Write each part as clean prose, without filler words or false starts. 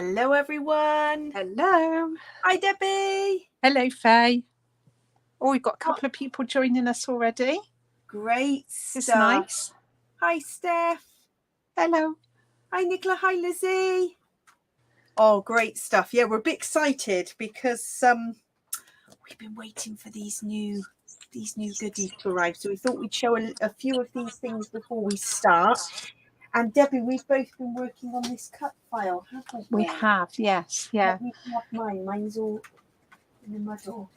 Hello, everyone. Hello. Hi, Debbie. Hello, Faye. Oh, we've got a couple of people joining us already. Great stuff. It's nice. Hi, Steph. Hello. Hi, Nicola. Hi, Lizzie. Oh, great stuff. Yeah, we're a bit excited because we've been waiting for these new goodies to arrive. So we thought we'd show a few of these things before we start. And Debbie, we've both been working on this cut file, haven't we? We have, yes. Yeah. Let me have mine. Mine's all in the muddle.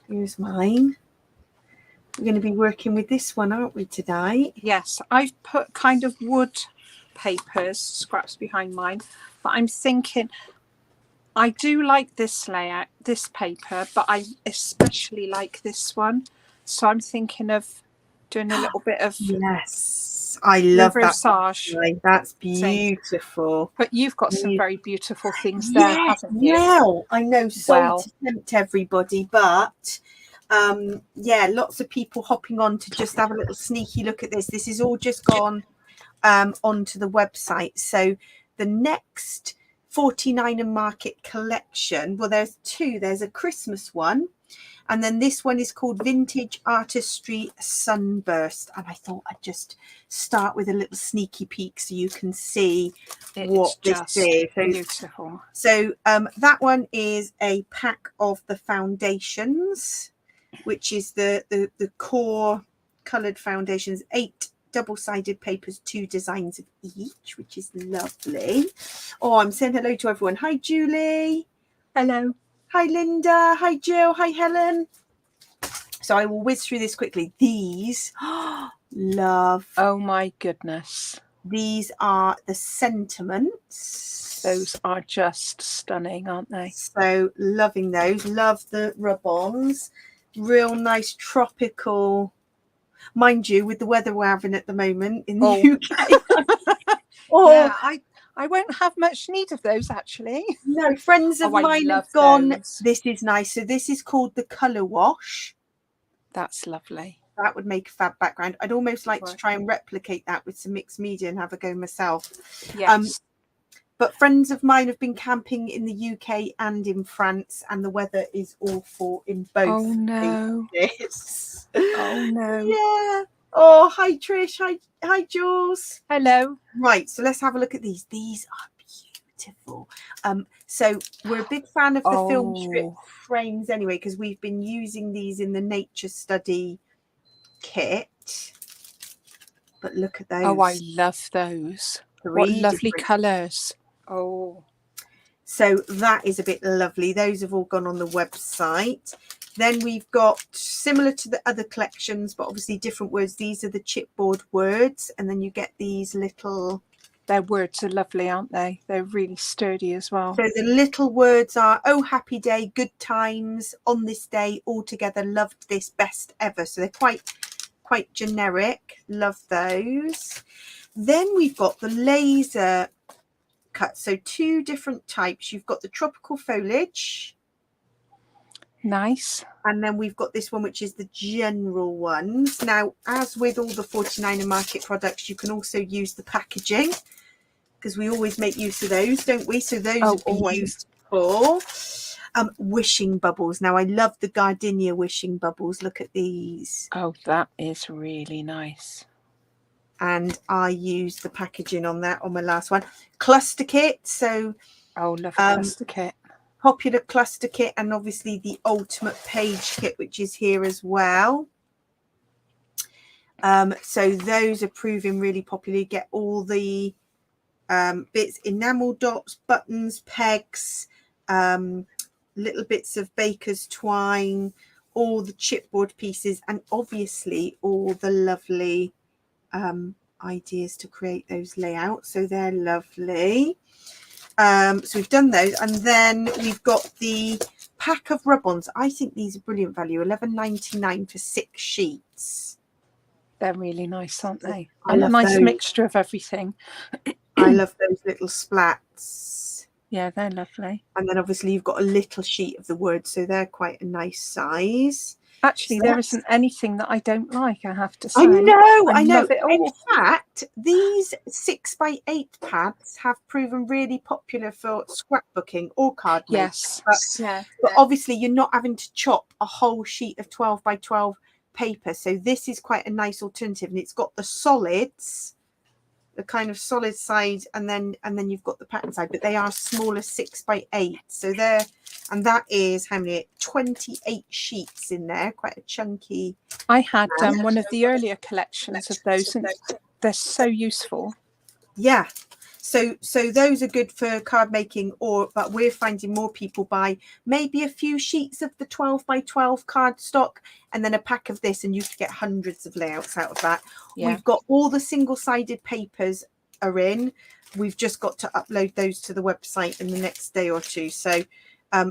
Here's mine. We're going to be working with this one, aren't we, today? Yes. I've put kind of wood papers, scraps behind mine, but I'm thinking I do like this layout, this paper, but I especially like this one. So I'm thinking of doing a little bit of I love reversage. that. That's beautiful. But you've got some very beautiful things there, haven't you? Well, I know, so to tempt everybody, but lots of people hopping on to just have a little sneaky look at this. This is all just gone onto the website. So the next 49er Market collection, well, there's two. There's a Christmas one, and then this one is called Vintage Artistry Sunburst. And I thought I'd just start with a little sneaky peek so you can see what this is. Beautiful. So that one is a pack of the foundations, which is the core coloured foundations, 8 double-sided papers, 2 designs of each, which is lovely. Oh, I'm saying hello to everyone. Hi, Julie. Hello. Hi, Linda. Hi, Jill. Hi, Helen. So I will whiz through this quickly. These, love. Oh, my goodness. These are the sentiments. Those are just stunning, aren't they? So loving those. Love the rub-ons. Real nice tropical, mind you, with the weather we're having at the moment in the UK. Yeah, I won't have much need of those, actually. No, friends of mine have gone. Those. This is nice. So this is called the colour wash. That's lovely. That would make a fab background. I'd almost like to try and replicate that with some mixed media and have a go myself. Yes. But friends of mine have been camping in the UK and in France, and the weather is awful in both. Oh no. Places. Oh no. Yeah. Oh, hi Trish. Hi Jules. Hello. Right, so let's have a look at these. These are beautiful. So we're a big fan of the film strip frames anyway, because we've been using these in the nature study kit. But look at those. Oh, I love those. What lovely colours. Oh. So that is a bit lovely. Those have all gone on the website. Then we've got, similar to the other collections, but obviously different words. These are the chipboard words. And then you get these little... Their words are lovely, aren't they? They're really sturdy as well. So the little words are, oh, happy day, good times, on this day, all together, loved this, best ever. So they're quite generic. Love those. Then we've got the laser cut. So 2 different types. You've got the tropical foliage. Nice. And then we've got this one, which is the general ones. Now, as with all the 49er Market products, you can also use the packaging, because we always make use of those, don't we? So those are always useful. Wishing bubbles. Now, I love the gardenia wishing bubbles. Look at these. Oh, that is really nice. And I used the packaging on that on my last one. Cluster kit. So, oh, love a cluster kit. Popular cluster kit, and obviously the ultimate page kit, which is here as well. So those are proving really popular. You get all the bits, enamel dots, buttons, pegs, little bits of baker's twine, all the chipboard pieces, and obviously all the lovely ideas to create those layouts. So they're lovely. So we've done those, and then we've got the pack of rub-ons. I think these are brilliant value, $11.99 for 6 sheets. They're really nice, aren't they? And a nice mixture of everything. I love those little splats. Yeah, they're lovely. And then obviously you've got a little sheet of the words, so they're quite a nice size. Actually, So there isn't anything that I don't like, I have to say. I know. love it all. In fact, these 6x8 pads have proven really popular for scrapbooking or card making. Yes. But obviously you're not having to chop a whole sheet of 12x12 paper. So this is quite a nice alternative, and it's got the solids, the kind of solid side, and then you've got the pattern side, but they are smaller 6x8. So and that is how many? 28 sheets in there, quite a chunky. I had one of the earlier collections of those, and they're so useful. Yeah. So those are good for card making, but we're finding more people buy maybe a few sheets of the 12x12 cardstock and then a pack of this, and you could get hundreds of layouts out of that. Yeah. We've got all the single-sided papers are in. We've just got to upload those to the website in the next day or two. So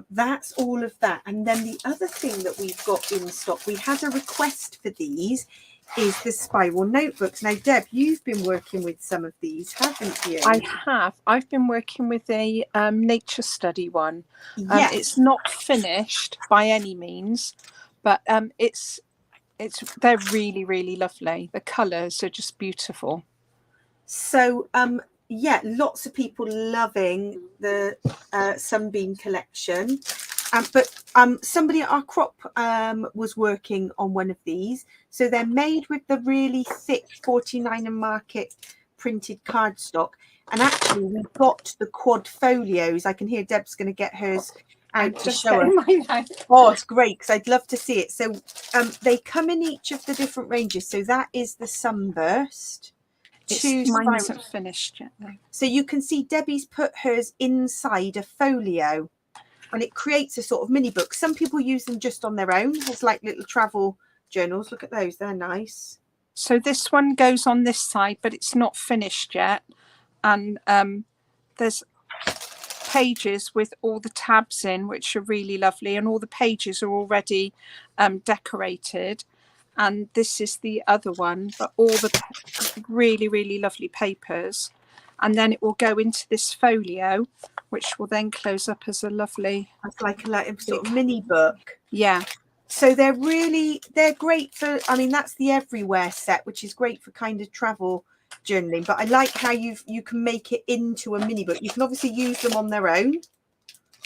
that's all of that. And then the other thing that we've got in stock, we had a request for these, is the spiral notebooks. Now, Deb, you've been working with some of these, haven't you? I have. I've been working with a nature study one. Yes. It's not finished by any means, but they're really, really lovely. The colours are just beautiful. So yeah, lots of people loving the Sunbeam collection. But somebody at our crop was working on one of these. So they're made with the really thick 49 and Market printed cardstock. And actually, we've got the quad folios. I can hear Deb's going to get hers out to show us. Oh, it's great, because I'd love to see it. So they come in each of the different ranges. So that is the Sunburst. Mine isn't finished yet, though. So you can see Debbie's put hers inside a folio, and it creates a sort of mini book. Some people use them just on their own as like little travel journals. Look at those, they're nice. So this one goes on this side, but it's not finished yet. And there's pages with all the tabs in, which are really lovely, and all the pages are already decorated. And this is the other one, but all the really, really lovely papers. And then it will go into this folio, which will then close up as a lovely... It's like a sort of mini book. Yeah. So they're great for, I mean, that's the everywhere set, which is great for kind of travel journaling. But I like how you can make it into a mini book. You can obviously use them on their own.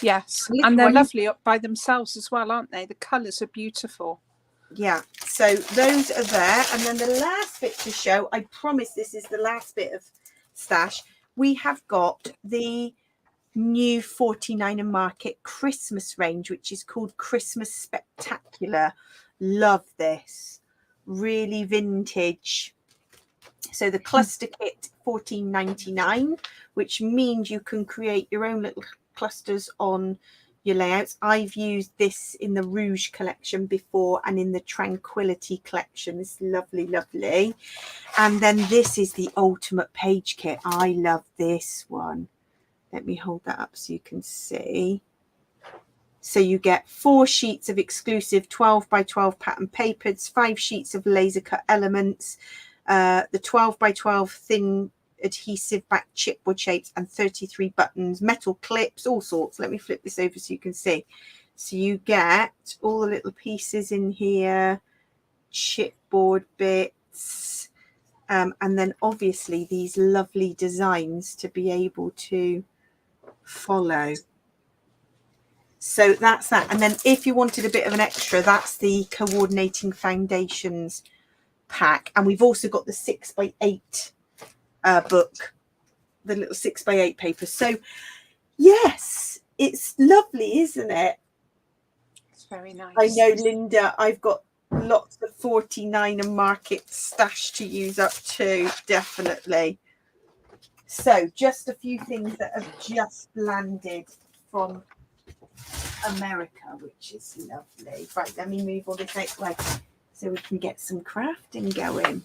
Yes, and they're lovely up by themselves as well, aren't they? The colours are beautiful. Yeah, so those are there. And then the last bit to show, I promise this is the last bit of stash. We have got the new 49 and Market Christmas range, which is called Christmas Spectacular. Love this. Really vintage. So the cluster kit, $14.99, which means you can create your own little clusters on your layouts. I've used this in the Rouge collection before and in the Tranquility collection. It's lovely. And then this is the ultimate page kit. I love this one. Let me hold that up so you can see. So you get 4 sheets of exclusive 12x12 pattern papers, 5 sheets of laser cut elements, the 12x12 thin adhesive back chipboard shapes, and 33 buttons, metal clips, all sorts. Let me flip this over so you can see. So you get all the little pieces in here, chipboard bits, and then obviously these lovely designs to be able to follow. So that's that. And then if you wanted a bit of an extra, that's the coordinating foundations pack. And we've also got the 6x8 book, the little 6x8 paper. So yes, it's lovely, isn't it? It's very nice. I know, Linda, I've got lots of 49 and Market stash to use up too, definitely. So just a few things that have just landed from America, which is lovely. Right, let me move all this out of the way so we can get some crafting going.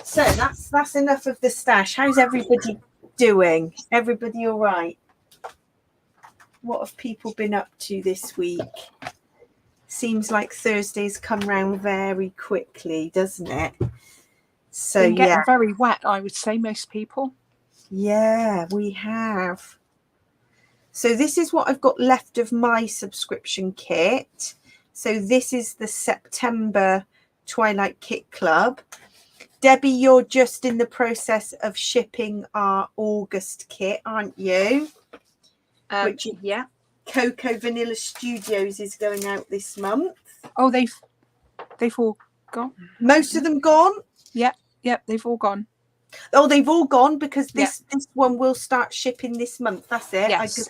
So that's enough of the stash. How's everybody doing? Everybody all right? What have people been up to this week? Seems like Thursday's come round very quickly, doesn't it? So been getting very wet, I would say, most people. Yeah, we have. So this is what I've got left of my subscription kit. So this is the September Twilight Kit Club. Debbie, you're just in the process of shipping our August kit, aren't you? Which yeah. Cocoa Vanilla Studios is going out this month. Oh, they've all gone. Most of them gone? Yep, they've all gone. Oh, they've all gone because this one will start shipping this month. That's it. Yes,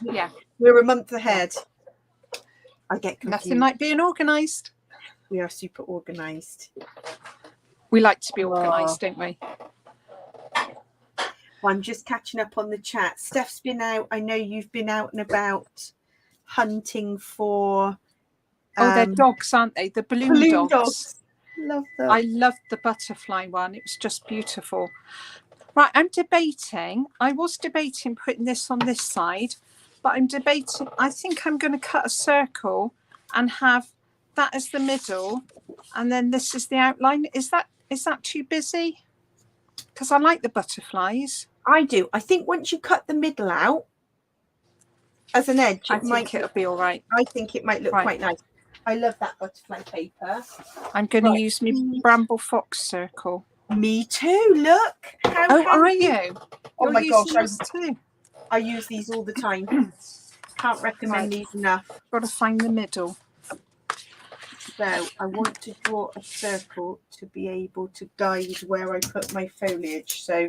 We're a month ahead. Yeah. I get confused. Nothing like being organised. We are super organised. We like to be organised, don't we? Well, I'm just catching up on the chat. Steph's been out. I know you've been out and about hunting for... they're dogs, aren't they? The balloon dogs. Love them. I loved the butterfly one. It was just beautiful. Right, I'm debating. I was debating putting this on this side, but I'm debating. I think I'm going to cut a circle and have that as the middle, and then this is the outline. Is that too busy? Because I like the butterflies. I do. I think once you cut the middle out as an edge, I think it'll be all right. I think it might look quite nice. I love that butterfly paper. I'm going to use my Bramble Fox circle. Me too. Look. Are you? Oh my gosh. Too. I use these all the time. Can't recommend these enough. Got to find the middle. So I want to draw a circle to be able to guide where I put my foliage. So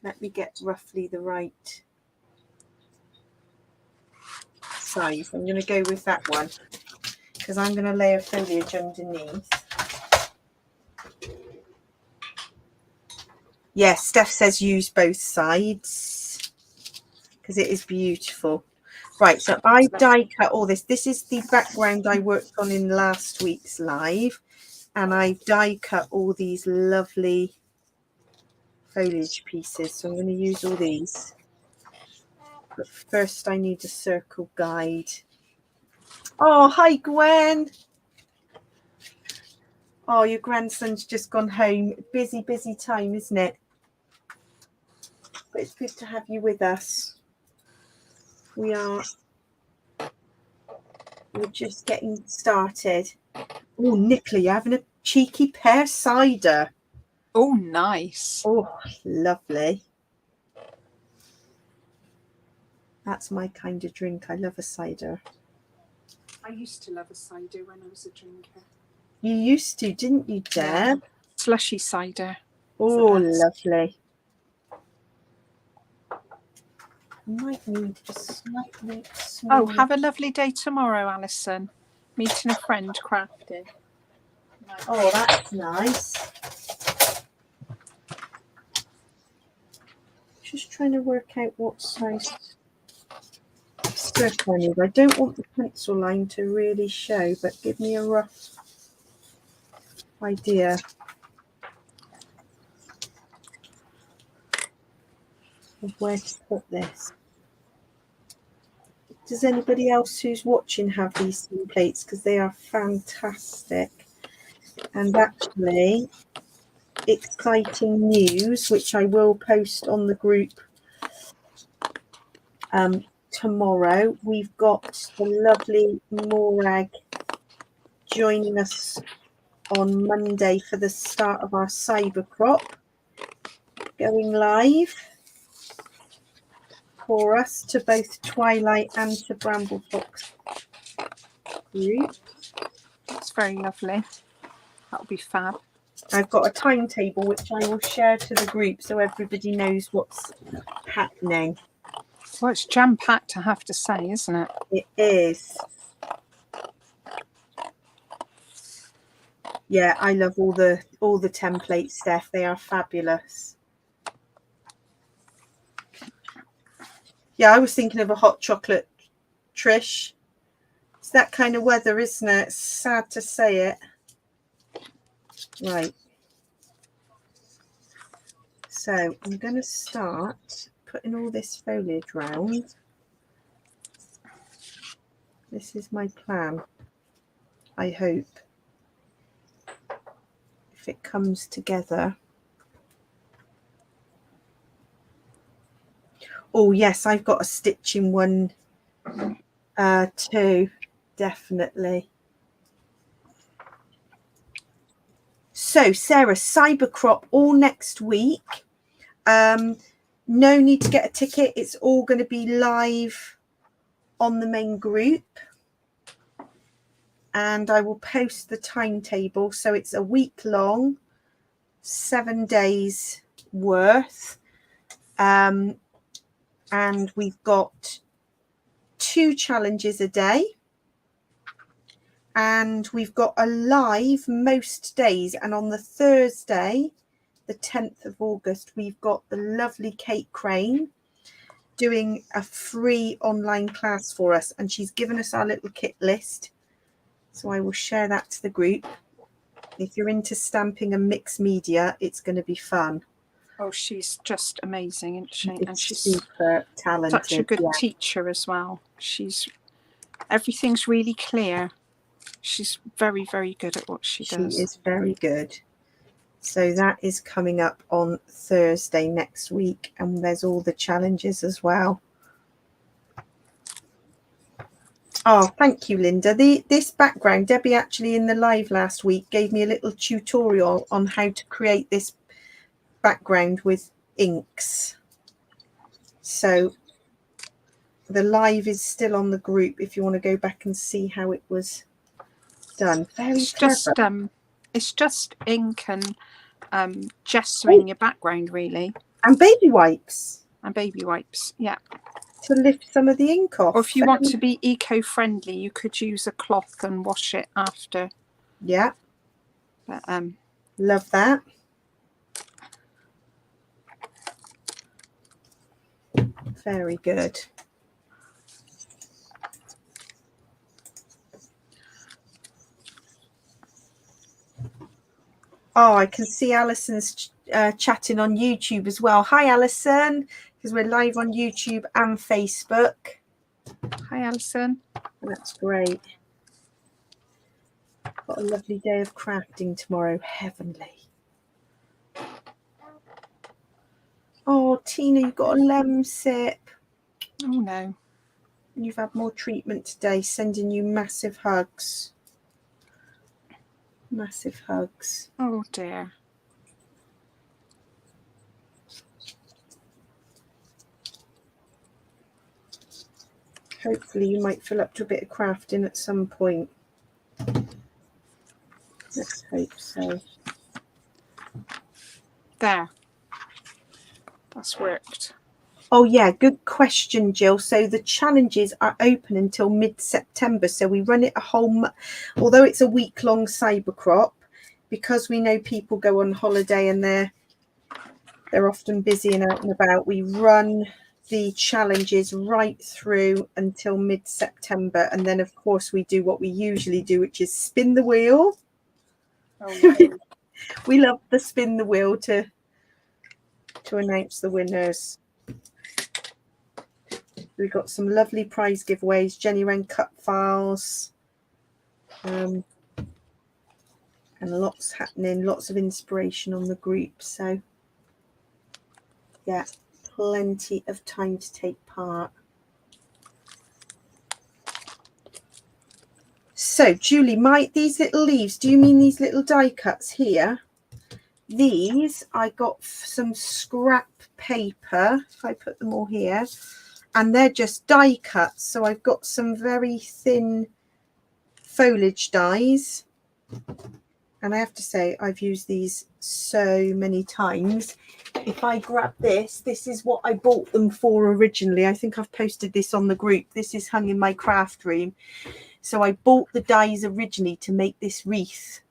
let me get roughly the right size. I'm going to go with that one because I'm going to lay a foliage underneath. Yes, Steph says use both sides because it is beautiful. Right, so I die cut all this. This is the background I worked on in last week's live, and I die cut all these lovely foliage pieces. So I'm going to use all these. But first I need a circle guide. Oh, hi Gwen. Oh, your grandson's just gone home. Busy, busy time, isn't it? But it's good to have you with us. We're just getting started. Oh, Nicola, you're having a cheeky pear cider. Oh, nice. Oh, lovely. That's my kind of drink. I love a cider. I used to love a cider when I was a drinker. You used to, didn't you, Deb? Yeah. Slushy cider. Oh, lovely. Might need a slightly smaller. Oh, have a lovely day tomorrow, Alison. Meeting a friend crafting. Oh, that's nice. Just trying to work out what size circle I need. I don't want the pencil line to really show, but give me a rough idea. Of where to put this. Does anybody else who's watching have these templates? Because they are fantastic. And actually, exciting news, which I will post on the group tomorrow. We've got the lovely Morag joining us on Monday for the start of our cyber crop, going live for us to both Twilight and to Bramble Fox group. That's very lovely. That'll be fab. I've got a timetable which I will share to the group so everybody knows what's happening. Well, it's jam-packed, I have to say, isn't it? It is. Yeah, I love all the templates, Steph. They are fabulous. Yeah, I was thinking of a hot chocolate, Trish. It's that kind of weather, isn't it? It's sad to say it. Right. So I'm going to start putting all this foliage round. This is my plan, I hope. If it comes together. Oh yes, I've got a stitching one Too, definitely. So Sarah, Cybercrop all next week. No need to get a ticket. It's all going to be live on the main group. And I will post the timetable. So it's a week long, 7 days worth. And we've got 2 challenges a day. And we've got a live most days. And on the Thursday, the 10th of August, we've got the lovely Kate Crane doing a free online class for us. And she's given us our little kit list. So I will share that to the group. If you're into stamping and mixed media, it's going to be fun. Oh, she's just amazing, isn't she? It's and she's super talented. Such a good teacher as well. Everything's really clear. She's very, very good at what she does. She is very good. So that is coming up on Thursday next week. And there's all the challenges as well. Oh, thank you, Linda. This background, Debbie actually in the live last week gave me a little tutorial on how to create this background with inks. So the live is still on the group if you want to go back and see how it was done. Very clever. It's just ink and gesturing your background, really. And baby wipes. And baby wipes, yeah. To lift some of the ink off. Or if you want to be eco-friendly, you could use a cloth and wash it after. Yeah. But, love that. Very good. Oh, I can see Alison's chatting on YouTube as well. Hi, Alison, because we're live on YouTube and Facebook. Hi, Alison. That's great. Got a lovely day of crafting tomorrow. Heavenly. Oh, Tina, you've got a lem sip. Oh, no. You've had more treatment today. Sending you massive hugs. Massive hugs. Oh, dear. Hopefully you might fill up to a bit of crafting at some point. Let's hope so. There. That's worked. Oh, yeah, good question, Jill. So the challenges are open until mid-September. So we run it a whole month. Although it's a week-long Cybercrop, because we know people go on holiday and they're often busy and out and about, we run the challenges right through until mid-September. And then, of course, we do what we usually do, which is spin the wheel. Oh, no. We love the spin the wheel to announce the winners. We've got some lovely prize giveaways. Jenny ran Cutfiles. And lots happening, lots of inspiration on the group. So, yeah, plenty of time to take part. So, Julie, these little leaves, do you mean these little die cuts here? These, I got some scrap paper, if I put them all here, and they're just die cuts. So I've got some very thin foliage dies. And I have to say, I've used these so many times. If I grab this is what I bought them for originally. I think I've posted this on the group. This is hung in my craft room. So I bought the dies originally to make this wreath.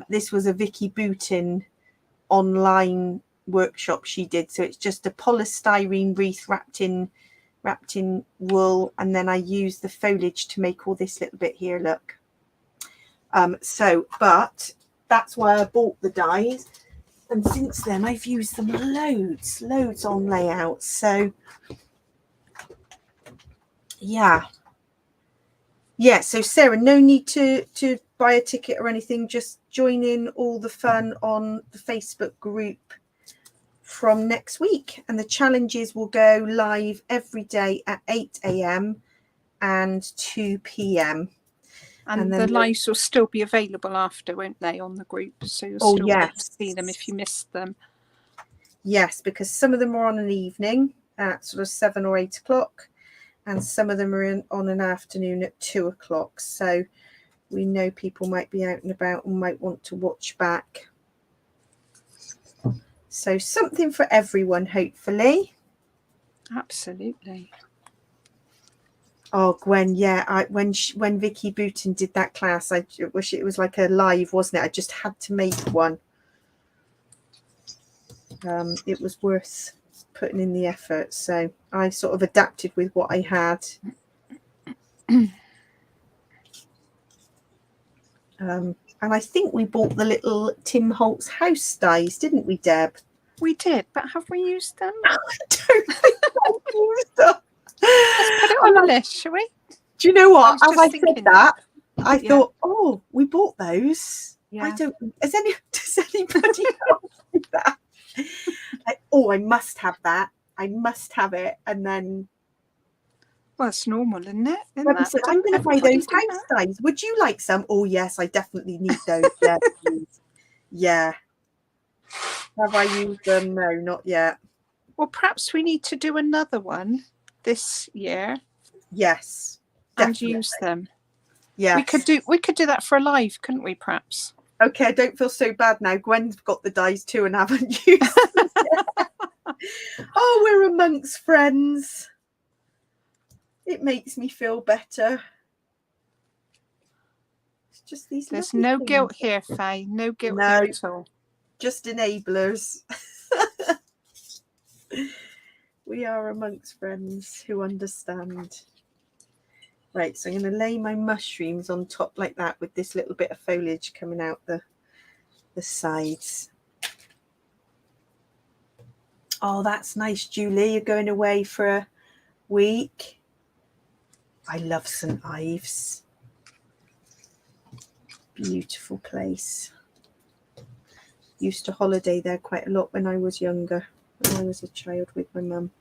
This was a Vicky Bootin online workshop she did. So it's just a polystyrene wreath wrapped in wool. And then I used the foliage to make all this little bit here, look. But that's why I bought the dies, and since then I've used them loads on layouts. So yeah, so Sarah, no need to buy a ticket or anything, just join in all the fun on the Facebook group from next week, and the challenges will go live every day at 8 a.m. and 2 p.m. And the lives will still be available after, won't they, on the group? So you'll still be able to see them if you missed them. Yes, because some of them are on an evening at sort of 7 or 8 o'clock, and some of them are on an afternoon at 2 o'clock. So we know people might be out and about and might want to watch back. So something for everyone, hopefully. Absolutely. Oh, Gwen, yeah. When Vicky Booton did that class, I wish it was like a live, wasn't it? I just had to make one. It was worth putting in the effort. So I sort of adapted with what I had. And I think we bought the little Tim Holtz house dies, didn't we, Deb? We did, but have we used them? I don't think I've used them. Let's put it on the list, shall we? Do you know what? As I said that, I Yeah. thought, oh, we bought those. Yeah. I don't. Does anybody else do that? I must have that. I must have it. And then, Well, it's normal, isn't it? said, I'm going to buy those house dies. Would you like some? Oh yes, I definitely need those. Yeah, please. Yeah. Have I used them? No, not yet. Well, perhaps we need to do another one this year. Yes. And Definitely. use them. Yeah. We could do that for a live, couldn't we, perhaps? Okay, I don't feel so bad now. Gwen's got the dies too and haven't used them yet. Oh, we're amongst friends. It makes me feel better. It's just these. There's no guilt here, Faye. No guilt here at all. Just enablers. We are amongst friends who understand. Right, so I'm going to lay my mushrooms on top like that with this little bit of foliage coming out the sides. Oh, that's nice, Julie. You're going away for a week. I love St. Ives. Beautiful place. Used to holiday there quite a lot when I was younger, when I was a child with my mum.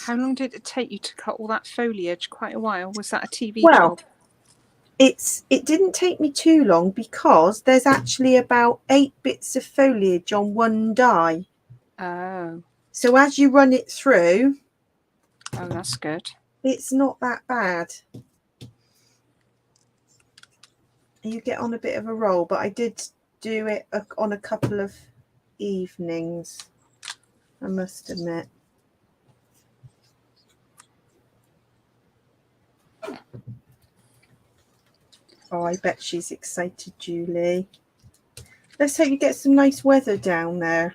How long did it take you to cut all that foliage? Quite a while. Was that a TV job? It didn't take me too long because there's actually about 8 bits of foliage on one die. Oh. So as you run it through, oh, that's good. It's not that bad. You get on a bit of a roll, but I did do it on a couple of evenings, I must admit. Oh, I bet she's excited, Julie. Let's hope you get some nice weather down there.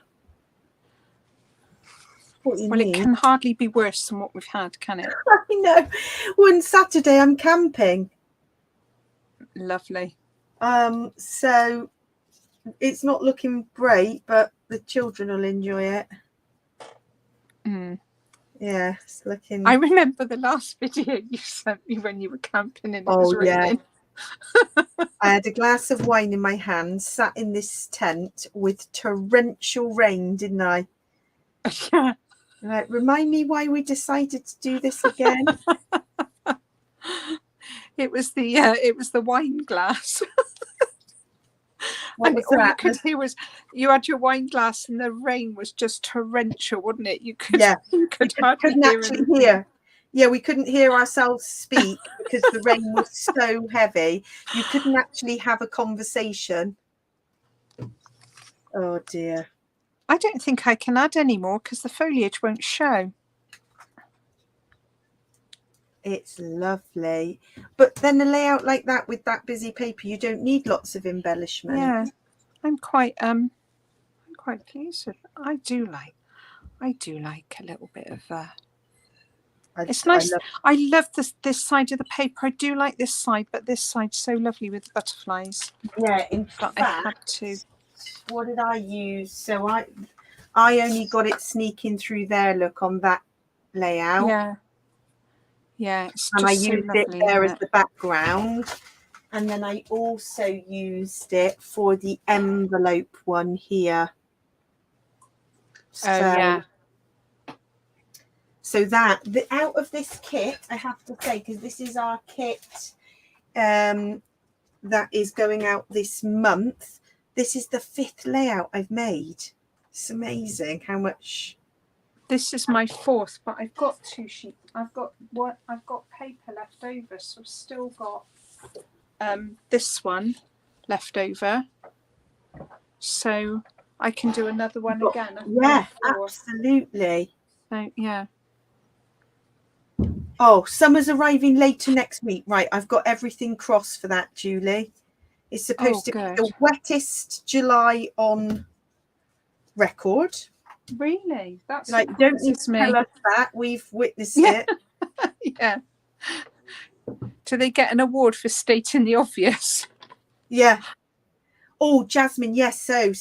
Well, it can hardly be worse than what we've had, can it? I know. One Saturday I'm camping. Lovely. So it's not looking great, but the children will enjoy it. Mm. Yeah, it's looking. I remember the last video you sent me when you were camping and it was raining. I had a glass of wine in my hand, sat in this tent with torrential rain, didn't I? Yeah. Right, remind me why we decided to do this again. It was the wine glass. What and was all that? you could hear was you had your wine glass and the rain was just torrential, wasn't it? You could couldn't actually hear. Yeah, we couldn't hear ourselves speak because the rain was so heavy. You couldn't actually have a conversation. Oh dear. I don't think I can add any more because the foliage won't show. It's lovely. But then a layout like that with that busy paper, you don't need lots of embellishment. Yeah. I'm quite pleased with it. I do like a little bit of it's nice. I love this side of the paper. I do like this side, but this side's so lovely with the butterflies. Yeah, in fact, I had to. What did I use? So I only got it sneaking through there. Look on that layout. Yeah. Yeah, it's and just I used so lovely, it there as the background, and then I also used it for the envelope one here. Oh, yeah. So that out of this kit, I have to say, because this is our kit that is going out this month. This is the 5th layout I've made. It's amazing how much. This is my 4th, but I've got 2 sheets. I've got paper left over, so I've still got this one left over. So I can do another one again. Yeah, absolutely. So yeah. Oh, summer's arriving later next week. Right, I've got everything crossed for that, Julie. It's supposed to be the wettest July on record. Really? That's like, don't need to tell us that. We've witnessed it. Yeah. Do they get an award for stating the obvious? Yeah. Oh, Jasmine, yes. So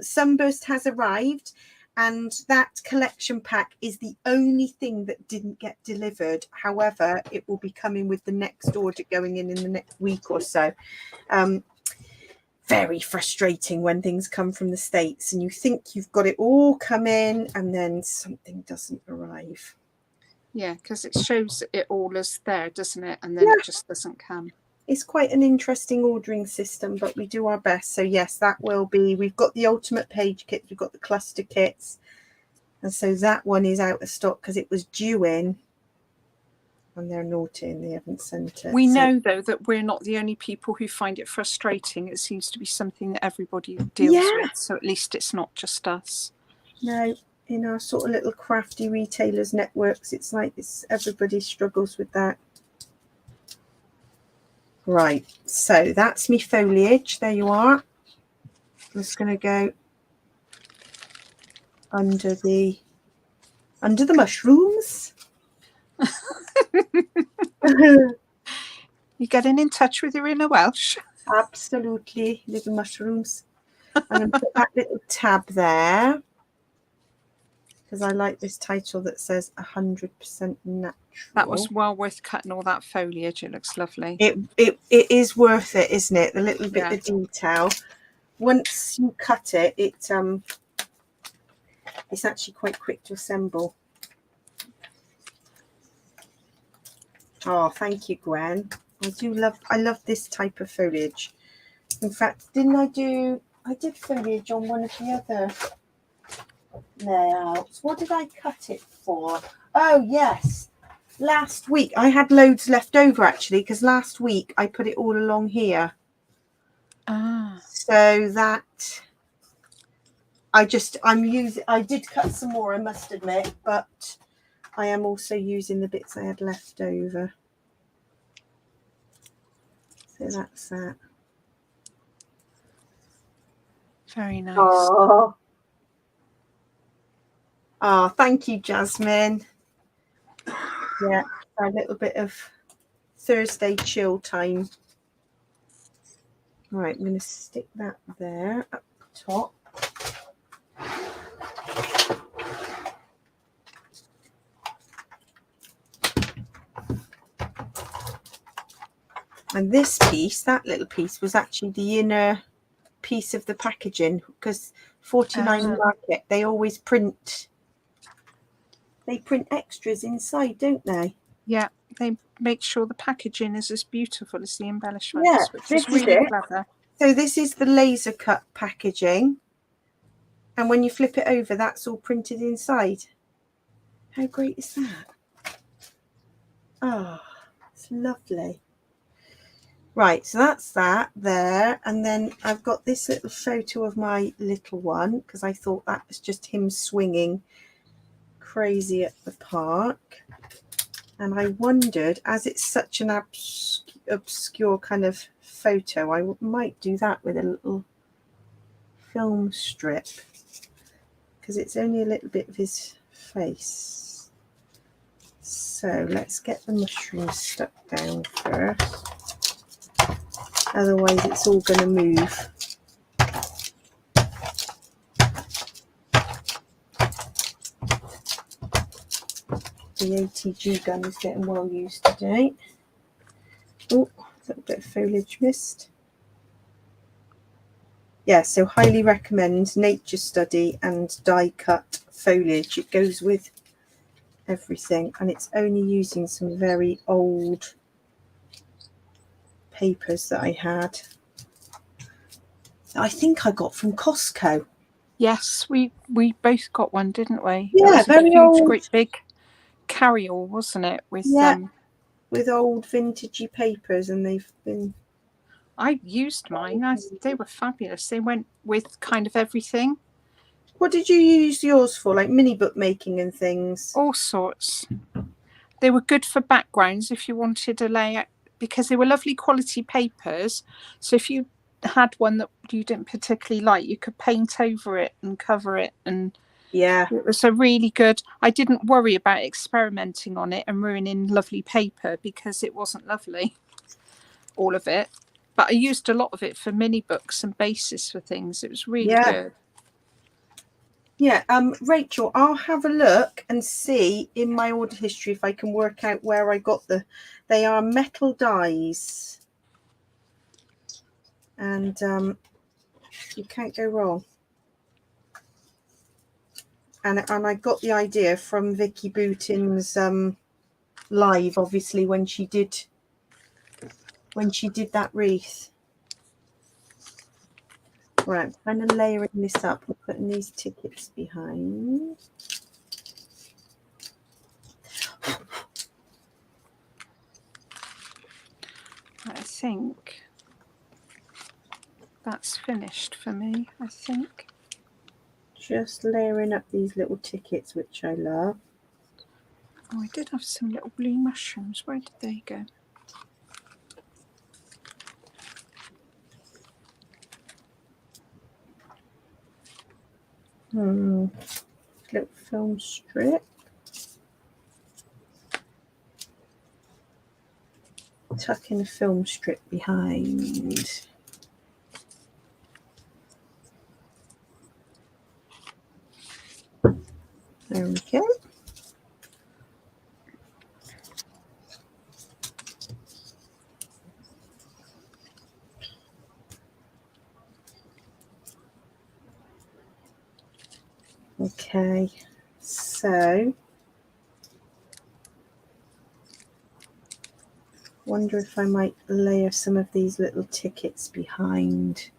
Sunburst has arrived, and that collection pack is the only thing that didn't get delivered. However, it will be coming with the next order going in the next week or so. Very frustrating when things come from the States and you think you've got it all come in and then something doesn't arrive. Yeah, because it shows it all as there, doesn't it? And then it just doesn't come. It's quite an interesting ordering system, but we do our best. So yes, that will be, we've got the ultimate page kits, we've got the cluster kits. And so that one is out of stock because it was due in. And they're naughty and they haven't sent it. We know, though, that we're not the only people who find it frustrating. It seems to be something that everybody deals with. So at least it's not just us. No, in our sort of little crafty retailers networks, it's like everybody struggles with that. Right, so that's me foliage. There you are. I'm just going to go under the mushrooms. You getting in touch with your inner Welsh? Absolutely, little mushrooms. I'm going to put that little tab there because I like this title that says 100% natural. That was well worth cutting all that foliage. It looks lovely. It is worth it, isn't it? The little bit of detail. Once you cut it, it's actually quite quick to assemble. Oh, thank you, Gwen. I love this type of foliage. In fact, I did foliage on one of the other layouts. What did I cut it for? Oh, yes. Last week, I had loads left over, actually, because last week I put it all along here. Ah. So that I did cut some more, I must admit, but I am also using the bits I had left over. So that's that. Very nice. Oh, thank you, Jasmine. Yeah, a little bit of Thursday chill time. Right, I'm going to stick that there up the top. And this piece, that little piece, was actually the inner piece of the packaging because 49 Market, they always print extras inside, don't they? Yeah, they make sure the packaging is as beautiful as the embellishments, which is really clever. So this is the laser cut packaging, and when you flip it over, that's all printed inside. How great is that? Oh, it's lovely. Right, so that's that there, and then I've got this little photo of my little one because I thought that was just him swinging crazy at the park. And I wondered, as it's such an obscure kind of photo, I might do that with a little film strip because it's only a little bit of his face. So let's get the mushrooms stuck down first. Otherwise it's all going to move. The ATG gun is getting well used today. Oh, a little bit of foliage missed. yeah, so highly recommend Nature Study and die cut foliage. It goes with everything, and it's only using some very old papers that I had. I think I got from Costco. Yes, we both got one, didn't we? Yeah, it was very a huge, old. great big carry-all, wasn't it? With with old vintagey papers, and they've been. I used mine. They were fabulous. They went with kind of everything. What did you use yours for? Like mini book making and things? All sorts. They were good for backgrounds if you wanted a layout, because they were lovely quality papers. So if you had one that you didn't particularly like, you could paint over it and cover it, and yeah, it was a really good. I didn't worry about experimenting on it and ruining lovely paper, because it wasn't lovely, all of it. But I used a lot of it for mini books and bases for things. It was really good. Yeah, Rachel, I'll have a look and see in my order history if I can work out where I got they are metal dies, and you can't go wrong. And I got the idea from Vicky Bootin's live, obviously, when she did that wreath. Right, I'm kind of layering this up and putting these tickets behind. I think that's finished for me, I think. Just layering up these little tickets, which I love. Oh, I did have some little blue mushrooms. Where did they go? Little film strip. Tucking a film strip behind. There we go. Okay, so wonder if I might layer some of these little tickets behind,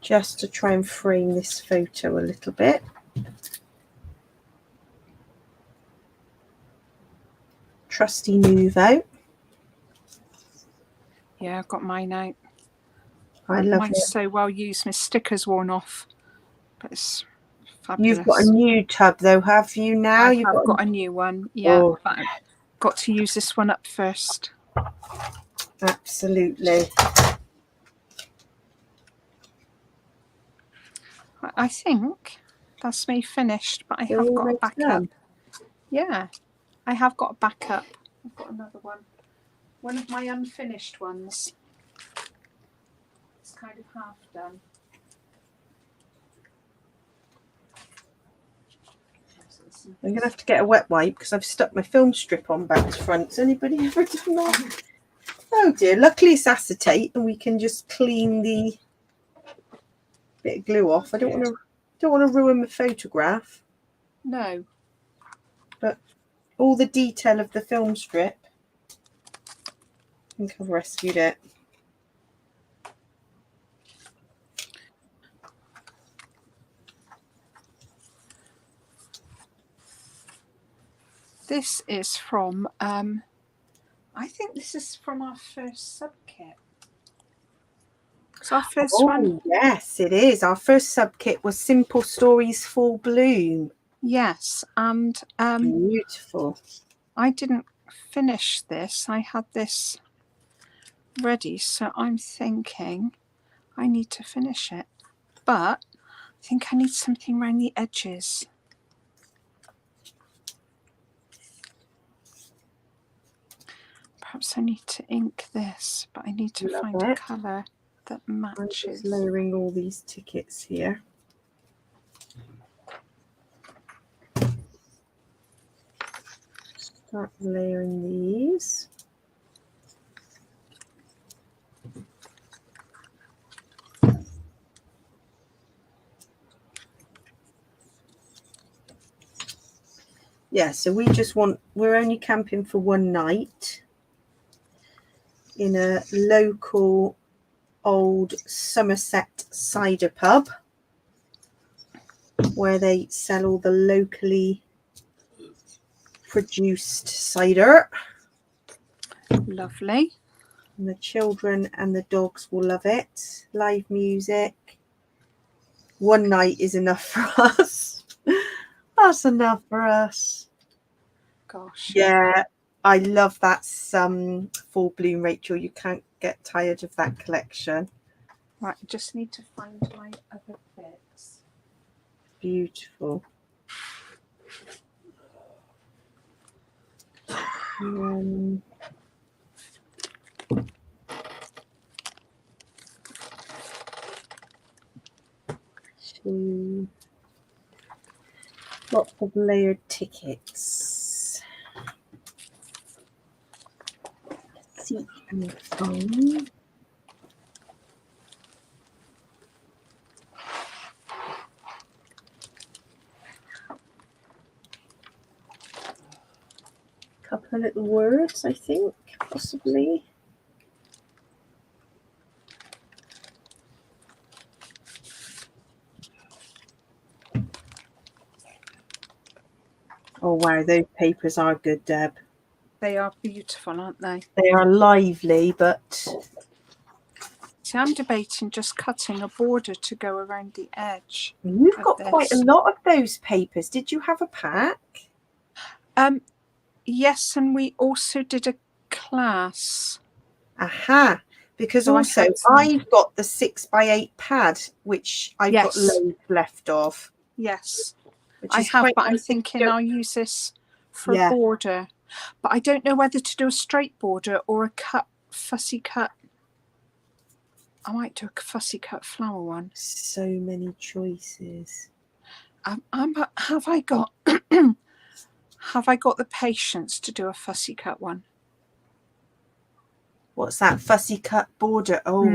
just to try and frame this photo a little bit. Trusty move out. Yeah, I've got mine out. I love Mine's it. so well used. My sticker's worn off, but it's fabulous. You've got a new tub though, have you now? I've got a new one. Yeah, oh, but I've got to use this one up first. Absolutely. I think that's me finished, but I have got a backup. Yeah, I have got a backup. I've got another one. One of my unfinished ones. It's kind of half done. I'm going to have to get a wet wipe because I've stuck my film strip on back to front. Has anybody ever done that? Oh dear, luckily it's acetate and we can just clean the bit of glue off. I don't want to ruin the photograph. No. But all the detail of the film strip, I think I've rescued it. This is from, I think this is from our first sub kit. It's our first one. Yes, it is. Our first sub kit was Simple Stories Full Bloom. Yes, and beautiful. I didn't finish this. I had this ready, so I'm thinking I need to finish it. But I think I need something around the edges. Perhaps I need to ink this, but I need to find a colour that matches. I'm just layering all these tickets here. Start layering these. yeah, so we're only camping for one night in a local old Somerset cider pub where they sell all the locally produced cider. Lovely. And the children and the dogs will love it. Live music. One night is enough for us. That's enough for us. Gosh. Yeah, I love that full bloom, Rachel. You can't get tired of that collection. Right, I just need to find my other bits. Beautiful. Lots of layered tickets. Seek and find. Couple of little words, I think, possibly. Oh wow, those papers are good, Deb. They are beautiful, aren't they? They are lively, but See, I'm debating just cutting a border to go around the edge. you've got quite a lot of those papers. Did you have a pack? Yes, and we also did a class. Aha, because So also I've got the 6x8 pad, which I've got loads left of. Yes, I have, but I'm thinking I'll use this for a border. But I don't know whether to do a straight border or a fussy cut. I might do a fussy cut flower one. So many choices. Have I got have I got the patience to do a fussy cut one? What's that? Fussy cut border? Oh,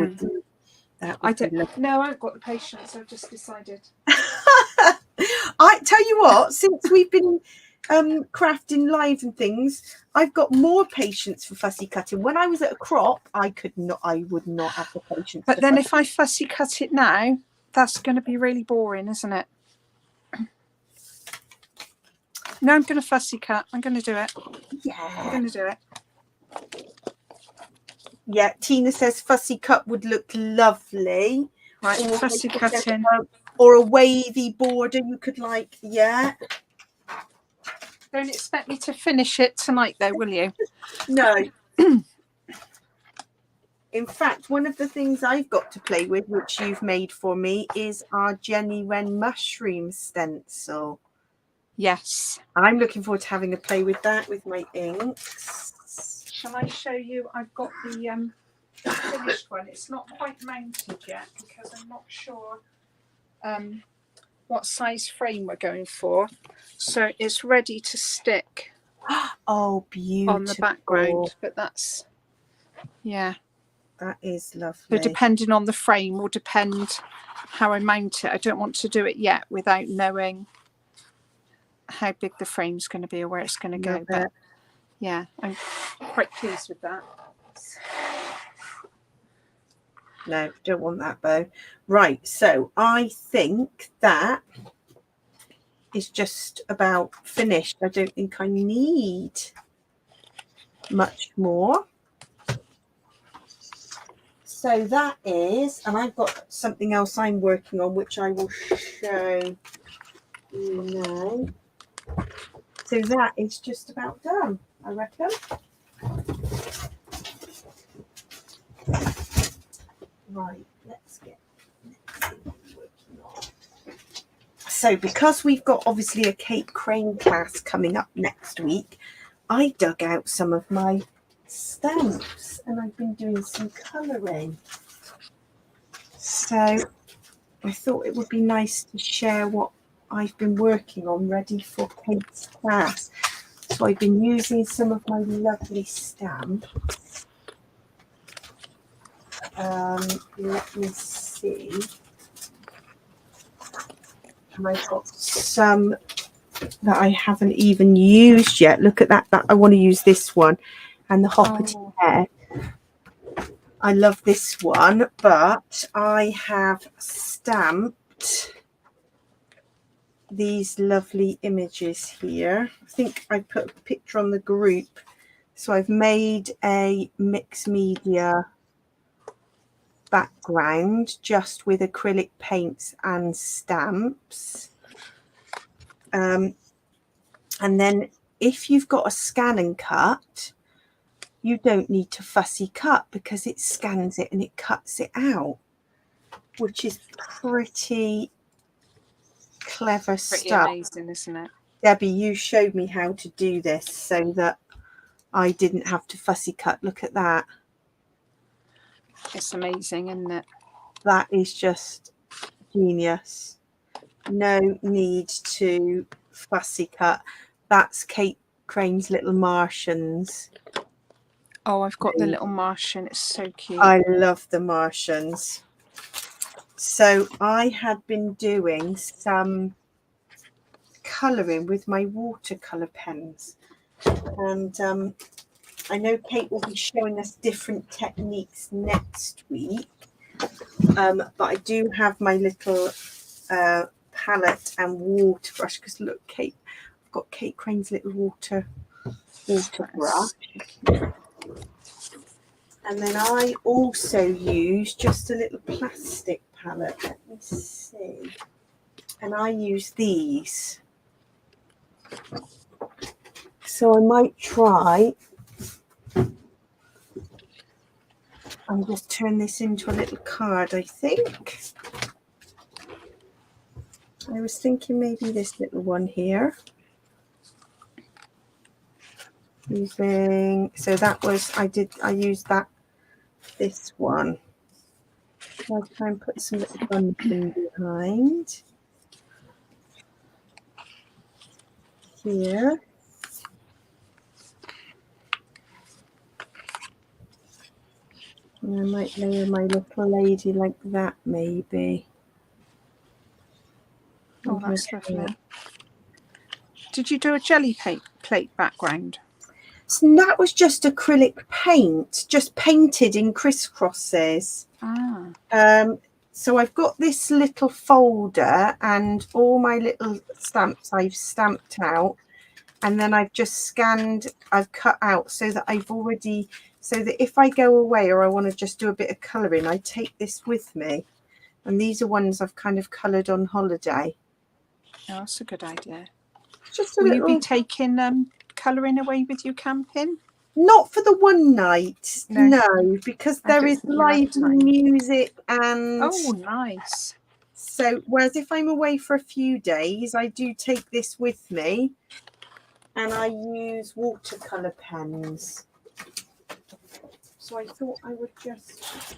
I don't. No, I haven't got the patience. I've just decided. I tell you what, since we've been crafting live and things, I've got more patience for fussy cutting. When I was at a crop, I would not have the patience. But then if I fussy cut it now, that's going to be really boring, isn't it? No, I'm going to fussy cut. I'm going to do it. Yeah. I'm going to do it. Yeah, Tina says fussy cut would look lovely. Right, fussy cutting. Or a wavy border you could like, yeah. Don't expect me to finish it tonight though, will you? No. In fact, one of the things I've got to play with, which you've made for me, is our Jenny Wren mushroom stencil. Yes. I'm looking forward to having a play with that with my inks. Shall I show you? I've got the finished one. It's not quite mounted yet because I'm not sure what size frame we're going for. So it's ready to stick. Oh, beautiful. On the background. But that's, yeah. That is lovely. So depending on the frame will depend how I mount it. I don't want to do it yet without knowing how big the frame's going to be or where it's going to go. But yeah, I'm quite pleased with that. No, don't want that bow. Right, so I think that is just about finished. I don't think I need much more. So that is, and I've got something else I'm working on, which I will show you now. So that is just about done, I reckon. Right, let's see what I'm working on. So because we've got obviously a Kate Crane class coming up next week, I dug out some of my stamps and I've been doing some colouring. So I thought it would be nice to share what I've been working on ready for Kate's class. So I've been using some of my lovely stamps. Let me see. And I've got some that I haven't even used yet. Look at that. I want to use this one. And the hoppity hair. I love this one, but I have stamped these lovely images here. I think I put a picture on the group. So I've made a mixed media background just with acrylic paints and stamps. And then if you've got a scan and cut, you don't need to fussy cut because it scans it and it cuts it out, which is pretty clever stuff. Amazing, isn't it? Debbie, you showed me how to do this so that I didn't have to fussy cut. Look at that. It's amazing, isn't it? That is just genius. No need to fussy cut. That's Kate Crane's Little Martians. Oh, I've got the little Martian. It's so cute. I love the Martians. So I had been doing some colouring with my watercolour pens. And I know Kate will be showing us different techniques next week. But I do have my little palette and water brush because look, Kate, I've got Kate Crane's little water brush. And then I also use just a little plastic palette. Let me see. And I use these. So I might try and just turn this into a little card, I think. I was thinking maybe this little one here. So that was, I used this one. I'll try and put some little bunting behind here. And I might layer my little lady like that, maybe. Oh, that's lovely. Did you do a jelly plate background? So that was just acrylic paint, just painted in crisscrosses. So I've got this little folder and all my little stamps I've stamped out, and then I've just scanned, I've cut out so that so that if I go away or I want to just do a bit of colouring, I take this with me. And these are ones I've kind of coloured on holiday. Oh, that's a good idea. Just Will you be taking colouring away with you camping? Not for the one night, no, because there is live music and... Oh, nice. So, whereas if I'm away for a few days, I do take this with me and I use watercolour pens. So I thought I would just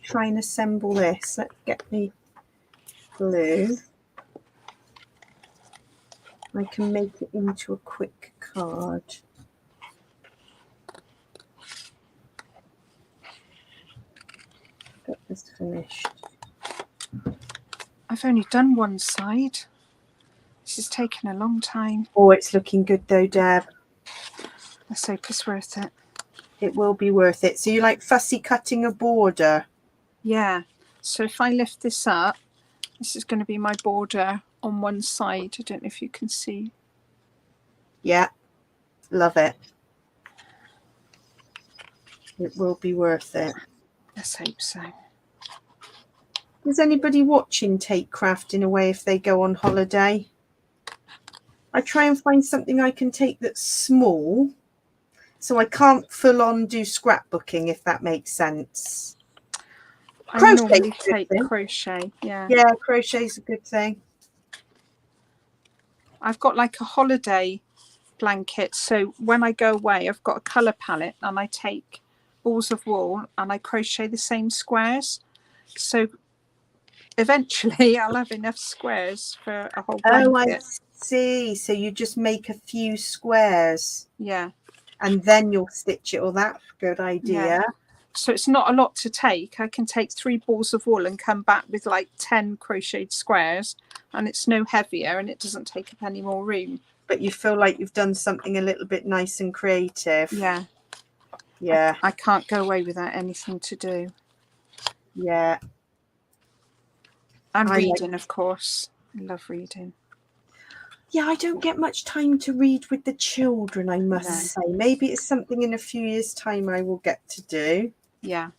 try and assemble this. Let's get me glue. I can make it into a quick card. Got this finished. I've only done one side. This is taking a long time. Oh, it's looking good though, Deb. Let's hope it's worth it. It will be worth it. So you like fussy cutting a border? Yeah. So if I lift this up, this is going to be my border on one side. I don't know if you can see. Yeah, love it. It will be worth it. Let's hope so. Is anybody watching Take Crafting away if they go on holiday? I try and find something I can take that's small, so I can't full on do scrapbooking, if that makes sense. I normally take crochet, yeah. Yeah, crochet's a good thing. I've got like a holiday blanket, so when I go away, I've got a colour palette and I take balls of wool and I crochet the same squares. So eventually I'll have enough squares for a whole blanket. Oh, I see. So you just make a few squares. Yeah. And then you'll stitch it. Well, that's a good idea. Yeah. So it's not a lot to take. I can take 3 balls of wool and come back with like 10 crocheted squares, and it's no heavier and it doesn't take up any more room. But you feel like you've done something a little bit nice and creative. Yeah. Yeah. I can't go away without anything to do. Yeah. And reading, of course. I love reading. Yeah, I don't get much time to read with the children, I must say. Maybe it's something in a few years' time I will get to do. Yeah.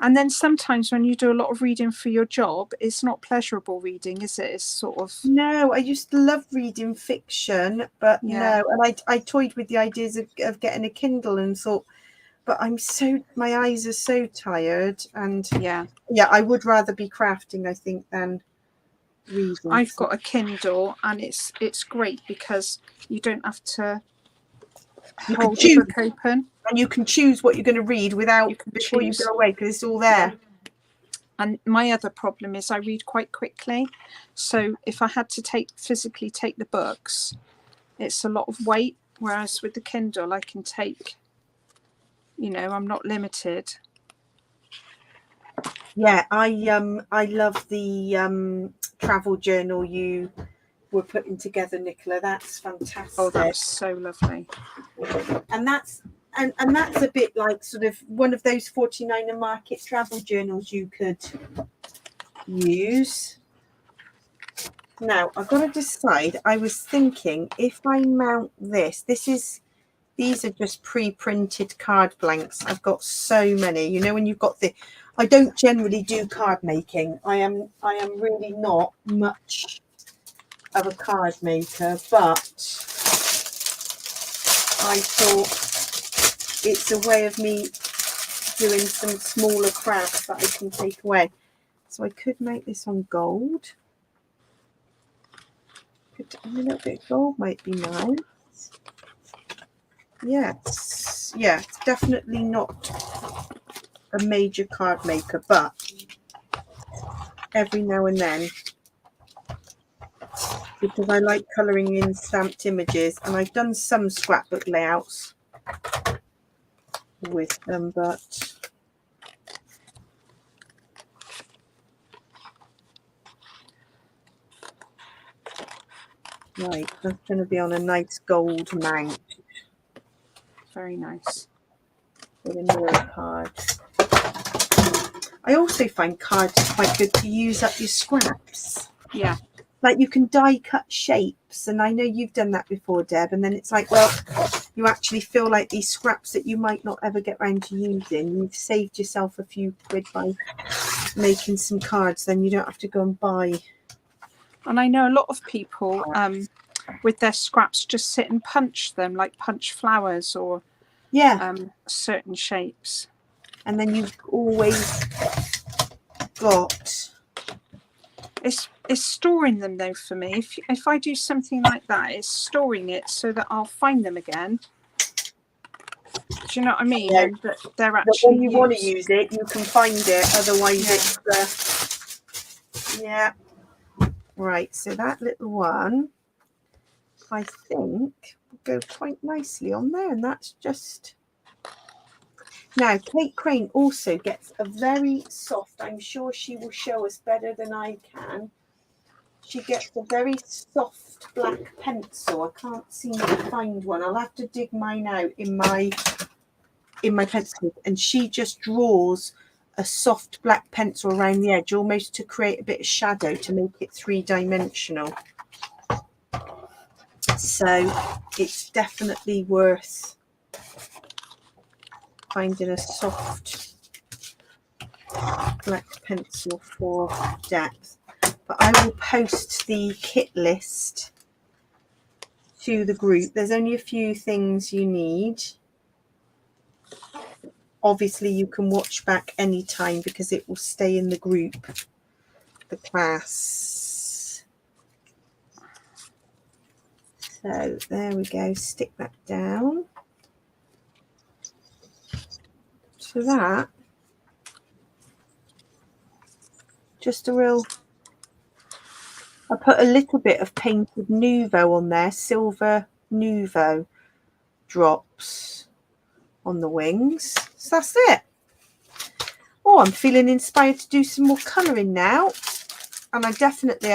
And then sometimes when you do a lot of reading for your job, it's not pleasurable reading, is it? It's sort of... No, I used to love reading fiction, but no. And I toyed with the ideas of getting a Kindle and thought, but my eyes are so tired. And yeah, I would rather be crafting, I think, than reading. I've got a Kindle and it's great because you don't have to hold the book open. And you can choose what you're going to read before you go away, because it's all there. And my other problem is I read quite quickly. So if I had to physically take the books, it's a lot of weight. Whereas with the Kindle, I can take, I'm not limited. Yeah, I love the travel journal you were putting together, Nicola. That's fantastic. Oh, that was so lovely. And that's a bit like sort of one of those 49er Market travel journals you could use. Now I've got to decide. I was thinking if I mount these are just pre-printed card blanks. I've got so many. When you've got I don't generally do card making. I am really not much of a card maker, but I thought it's a way of me doing some smaller crafts that I can take away. So I could make this on gold. A little bit of gold might be nice. Yes, yeah, it's definitely not a major card maker, but every now and then, because I like colouring in stamped images, and I've done some scrapbook layouts with them, but right, that's going to be on a nice gold mount. Very nice. With a mirror card. I also find cards quite good to use up your scraps. Yeah. Like you can die cut shapes, and I know you've done that before, Deb, and then it's like, well, you actually feel like these scraps that you might not ever get round to using, you've saved yourself a few quid by making some cards, then you don't have to go and buy. And I know a lot of people with their scraps just sit and punch them, like punch flowers or certain shapes. And then you've always got... It's storing them though for me. If I do something like that, it's storing it so that I'll find them again. Do you know what I mean? Yeah. And that they're actually when you want to use it, you can find it. Otherwise, it's right. So that little one, I think, will go quite nicely on there, and that's just. Now, Kate Crane also gets a very soft. I'm sure she will show us better than I can. She gets a very soft black pencil. I can't seem to find one. I'll have to dig mine out in my pencil. And she just draws a soft black pencil around the edge, almost to create a bit of shadow to make it three-dimensional. So it's definitely worth finding a soft black pencil for depth. But I will post the kit list to the group. There's only a few things you need. Obviously, you can watch back anytime because it will stay in the group, the class. So there we go. Stick that down. So that, just a real... I put a little bit of painted Nouveau on there, silver Nouveau drops on the wings. So that's it. Oh, I'm feeling inspired to do some more colouring now. And I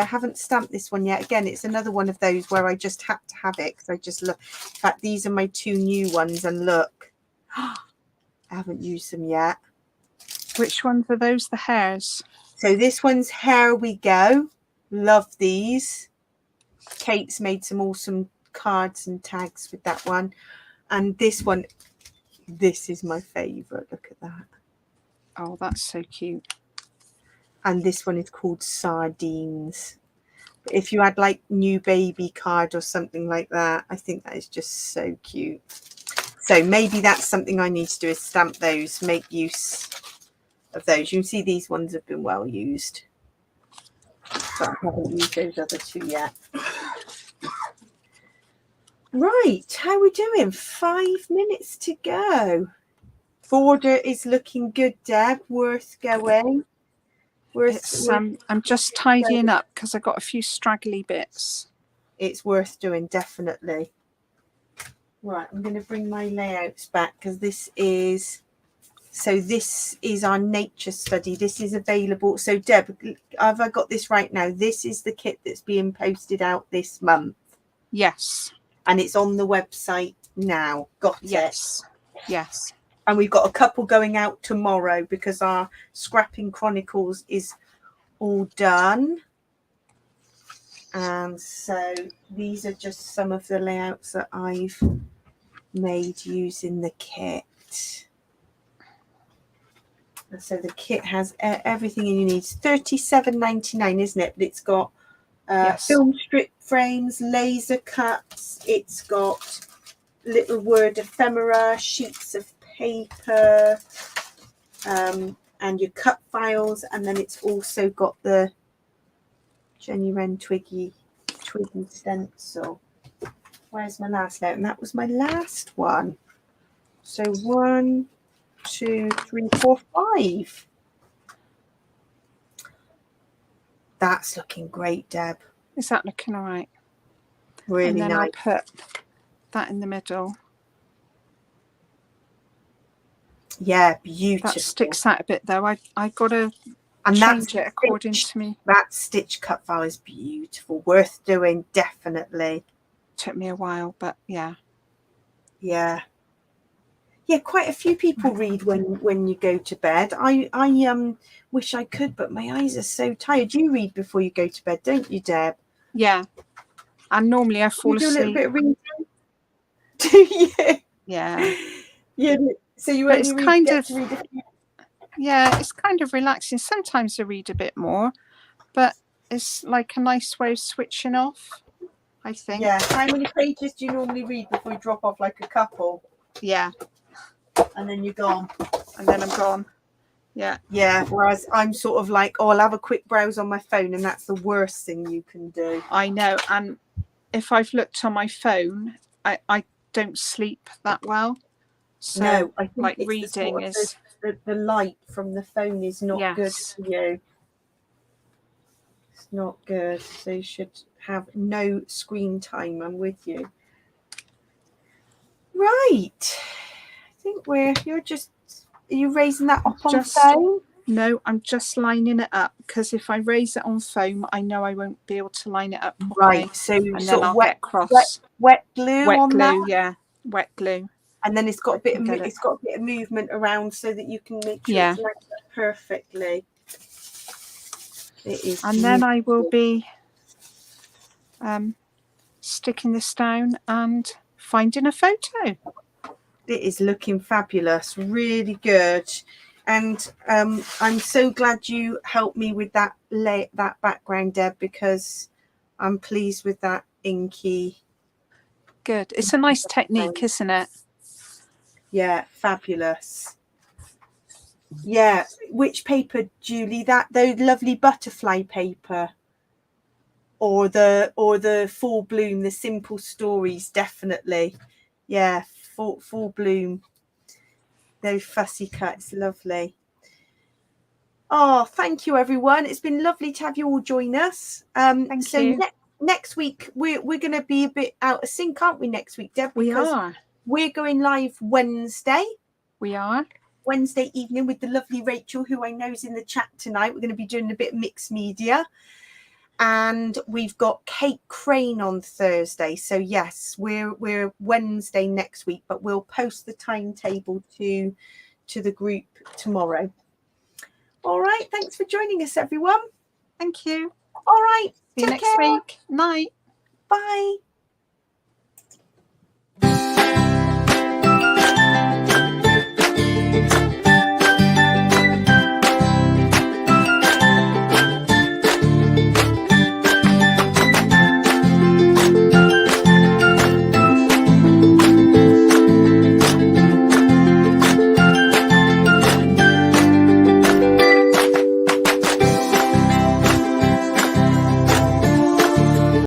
haven't stamped this one yet. Again, it's another one of those where I just had to have it because I just love. In fact, these are my 2 new ones, and look, I haven't used them yet. Which ones are those? The hairs. So this one's Here We Go. Love these. Kate's made some awesome cards and tags with that one. And this one, this is my favourite. Look at that. Oh, that's so cute. And this one is called Sardines. If you had like new baby card or something like that, I think that is just so cute. So maybe that's something I need to do, is stamp those, make use of those. You can see these ones have been well used, but I haven't used those other 2 yet. Right, how are we doing? 5 minutes to go. Border is looking good, Deb. Worth going. I'm just tidying up because I got a few straggly bits. It's worth doing, definitely. Right, I'm going to bring my layouts back because this is our nature study. This is available. So Deb, have I got this right now? This is the kit that's being posted out this month. Yes. And it's on the website now. Got yes. it? Yes. And we've got a couple going out tomorrow because our Scrapping Chronicles is all done. And so these are just some of the layouts that I've made using the kit. So the kit has everything you need. It's $37.99, isn't it? But it's got yes. film strip frames, laser cuts. It's got little word ephemera, sheets of paper, and your cut files. And then it's also got the Jenny Wren Twiggy stencil. Where's my last layout? And that was my last one. So 1, 2, 3, 4, 5. That's looking great, Deb. Is that looking all right? Really and then nice. I'll put that in the middle. Yeah, beautiful. That sticks out a bit though. I got to change it according to me. That stitch cut file is beautiful. Worth doing, definitely. Took me a while, but yeah. Yeah. Yeah, quite a few people read when you go to bed. I wish I could, but my eyes are so tired. You read before you go to bed, don't you, Deb? Yeah. And normally I fall asleep. Do a little bit of reading. Do you? Yeah. Yeah. So you but only it's read, kind get of to read a few. Yeah, it's kind of relaxing. Sometimes I read a bit more, but it's like a nice way of switching off, I think. Yeah. How many pages do you normally read before you drop off? Like a couple? Yeah. And then you're gone. And then I'm gone. Yeah. Yeah. Whereas I'm sort of like, oh, I'll have a quick browse on my phone, and that's the worst thing you can do. I know. And if I've looked on my phone, I don't sleep that well. So no, I think like it's reading is the light from the phone is not good for you. It's not good. So you should have no screen time. I'm with you. Right. I think are you raising that up on phone? No, I'm just lining it up because if I raise it on foam, I know I won't be able to line it up properly. Right. So and sort then of I'll get cross. Wet glue on that. Yeah, wet glue. And then it's got a bit of movement around so that you can make sure it's lined up perfectly. It is. And then I will be sticking this down and finding a photo. It is looking fabulous, really good. And I'm so glad you helped me with that background, Deb, because I'm pleased with that inky. Good. It's a nice technique, isn't it? Yeah, fabulous. Yeah, which paper, Julie? Those lovely butterfly paper, or the full bloom, the simple stories, definitely. Yeah, full bloom. Those fussy cuts, lovely. Oh, thank you, everyone. It's been lovely to have you all join us. Thank you. Next week we're going to be a bit out of sync, aren't we? Next week, Deb, because we're going live Wednesday. We are. Wednesday evening with the lovely Rachel, who I know is in the chat tonight. We're going to be doing a bit of mixed media. And we've got Kate Crane on Thursday. So yes, we're Wednesday next week, but we'll post the timetable to the group tomorrow. All right, thanks for joining us, everyone. Thank you. All right, See you next week. Night. Bye.